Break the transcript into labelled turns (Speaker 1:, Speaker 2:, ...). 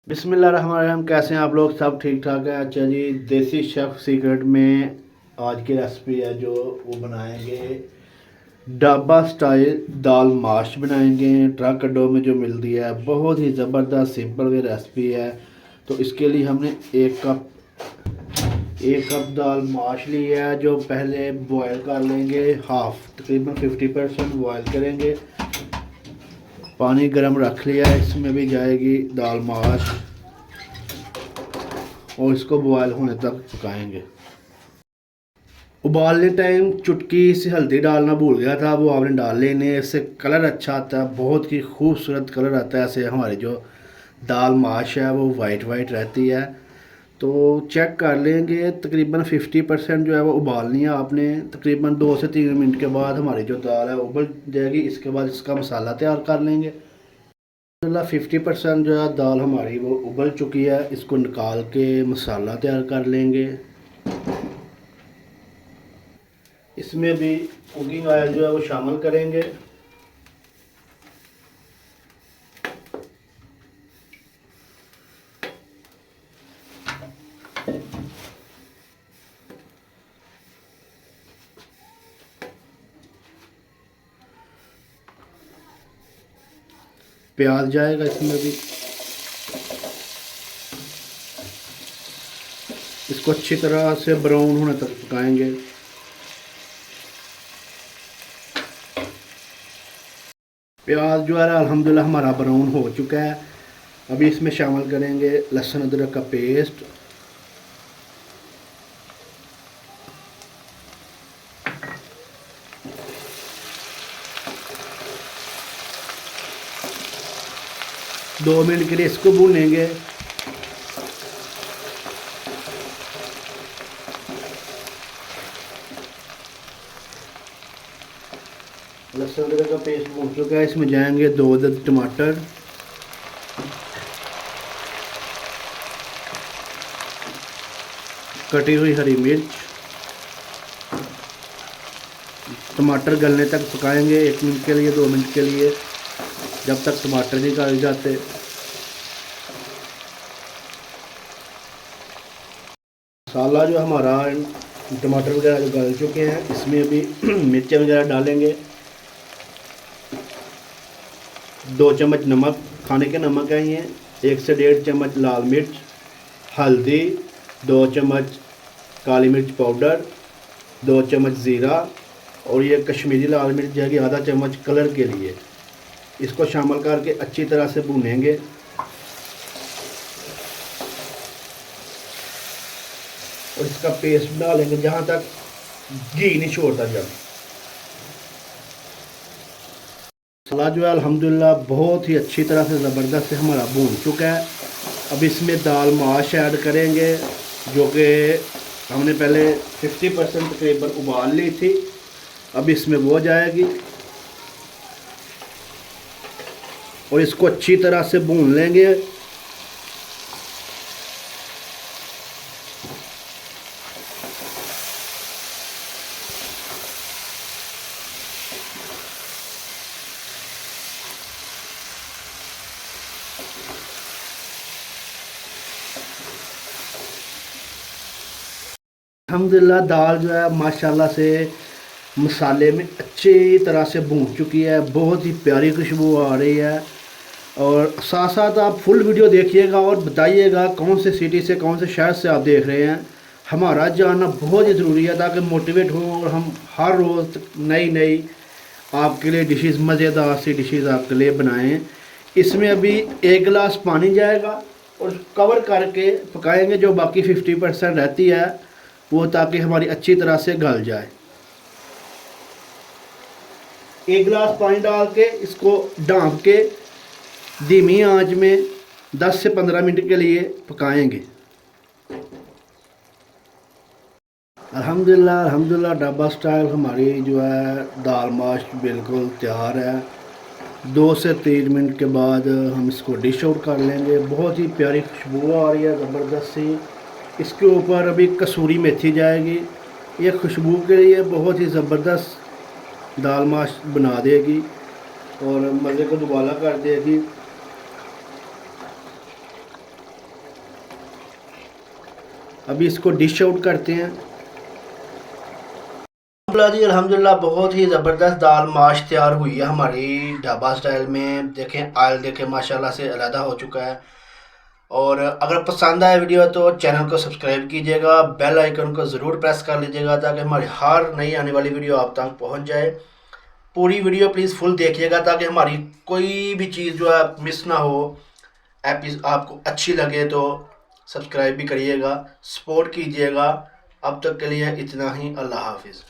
Speaker 1: बिस्मिल्लाहिर्रहमानिर्रहीम। कैसे हैं आप लोग? सब ठीक ठाक है? अच्छा जी, देसी शेफ़ सीक्रेट में आज की रेसिपी है जो वो बनाएंगे ढाबा स्टाइल दाल माश बनाएंगे। ट्रक अड्डों में जो मिलती है, बहुत ही ज़बरदस्त सिंपल वे रेसिपी है। तो इसके लिए हमने एक कप दाल माश ली है जो पहले बॉयल कर लेंगे। हाफ़ तकरीबन 50% बॉयल करेंगे। पानी गर्म रख लिया है, इसमें भी जाएगी दाल माश और इसको बॉयल होने तक पकाएंगे। उबालने टाइम चुटकी से हल्दी डालना भूल गया था, वो आपने डाल लेने। इससे कलर अच्छा आता है, बहुत ही खूबसूरत कलर आता है। ऐसे हमारी जो दाल माश है वो वाइट वाइट रहती है। तो चेक कर लेंगे, तकरीबन 50% जो है वो उबालनी है आपने। तकरीबन 2 से 3 मिनट के बाद हमारी जो दाल है उबल जाएगी। इसके बाद इसका मसाला तैयार कर लेंगे। 50% जो है दाल हमारी वो उबल चुकी है, इसको निकाल के मसाला तैयार कर लेंगे। इसमें भी कुकिंग ऑयल जो है वो शामिल करेंगे। प्याज जाएगा इसमें भी। इसको अच्छी तरह से ब्राउन होने तक पकाएंगे। प्याज जो है अल्हम्दुलिल्लाह हमारा ब्राउन हो चुका है। अभी इसमें शामिल करेंगे लहसुन अदरक का पेस्ट, दो मिनट के लिए इसको भूनेंगे। लहसुन अदरक का पेस्ट भून चुका है, इसमें जाएंगे 2 अदद टमाटर, कटी हुई हरी मिर्च। टमाटर गलने तक पकाएंगे 1 मिनट के लिए, 2 मिनट के लिए, जब तक टमाटर नहीं गल जाते। मसाला जो हमारा टमाटर वगैरह जो गल चुके हैं, इसमें अभी मिर्चें वगैरह डालेंगे। 2 चम्मच नमक, खाने के नमक है ये। 1 से 1.5 चम्मच लाल मिर्च, हल्दी, 2 चम्मच काली मिर्च पाउडर, 2 चम्मच ज़ीरा और ये कश्मीरी लाल मिर्च जाएगी आधा चम्मच कलर के लिए। इसको शामिल करके अच्छी तरह से भूनेंगे। और इसका पेस्ट बना लेंगे जहाँ तक घी नहीं छोड़ता। जब मसाला जो है अल्हम्दुलिल्लाह बहुत ही अच्छी तरह से ज़बरदस्त से हमारा भून चुका है। अब इसमें दाल माश ऐड करेंगे जो कि हमने पहले 50% तकरीबन उबाल ली थी। अब इसमें वो जाएगी और इसको अच्छी तरह से भून लेंगे। अल्हम्दुलिल्लाह दाल जो है माशाल्लाह से मसाले में अच्छी तरह से भून चुकी है, बहुत ही प्यारी खुशबू आ रही है। और साथ साथ आप फुल वीडियो देखिएगा और बताइएगा कौन से सिटी से, कौन से शहर से आप देख रहे हैं। हमारा जानना बहुत ही ज़रूरी है ताकि मोटिवेट हो और हम हर रोज़ नई नई आपके लिए डिशेज़, मज़ेदार सी डिशेज़ आपके लिए बनाएं। इसमें अभी 1 गिलास पानी जाएगा और कवर करके पकाएंगे जो बाकी 50% रहती है वो, ताकि हमारी अच्छी तरह से गल जाए। 1 गिलास पानी डाल के इसको ढाँप के धीमी आंच में 10 से 15 मिनट के लिए पकाएंगे। अल्हम्दुलिल्लाह ढाबा स्टाइल हमारी जो है दाल माश बिल्कुल तैयार है। 2 से 3 मिनट के बाद हम इसको डिश आउट कर लेंगे। बहुत ही प्यारी खुशबू आ रही है ज़बरदस्त सी। इसके ऊपर अभी कसूरी मेथी जाएगी, ये खुशबू के लिए बहुत ही ज़बरदस्त दाल माश बना देगी और मज़े को दुबारा कर देगी। अभी इसको डिश आउट करते हैं। जी अल्हम्दुलिल्लाह बहुत ही ज़बरदस्त दाल माश तैयार हुई है हमारी ढाबा स्टाइल में। देखें ऑयल देखें माशाल्लाह से अलहदा हो चुका है। और अगर पसंद आए वीडियो तो चैनल को सब्सक्राइब कीजिएगा, बेल आइकन को ज़रूर प्रेस कर लीजिएगा ताकि हमारी हर नई आने वाली वीडियो आप तक पहुंच जाए। पूरी वीडियो प्लीज़ फुल देखिएगा ताकि हमारी कोई भी चीज़ जो है मिस ना हो। आपको अच्छी लगे तो सब्सक्राइब भी करिएगा, सपोर्ट कीजिएगा। अब तक के लिए इतना ही। अल्लाह हाफिज़।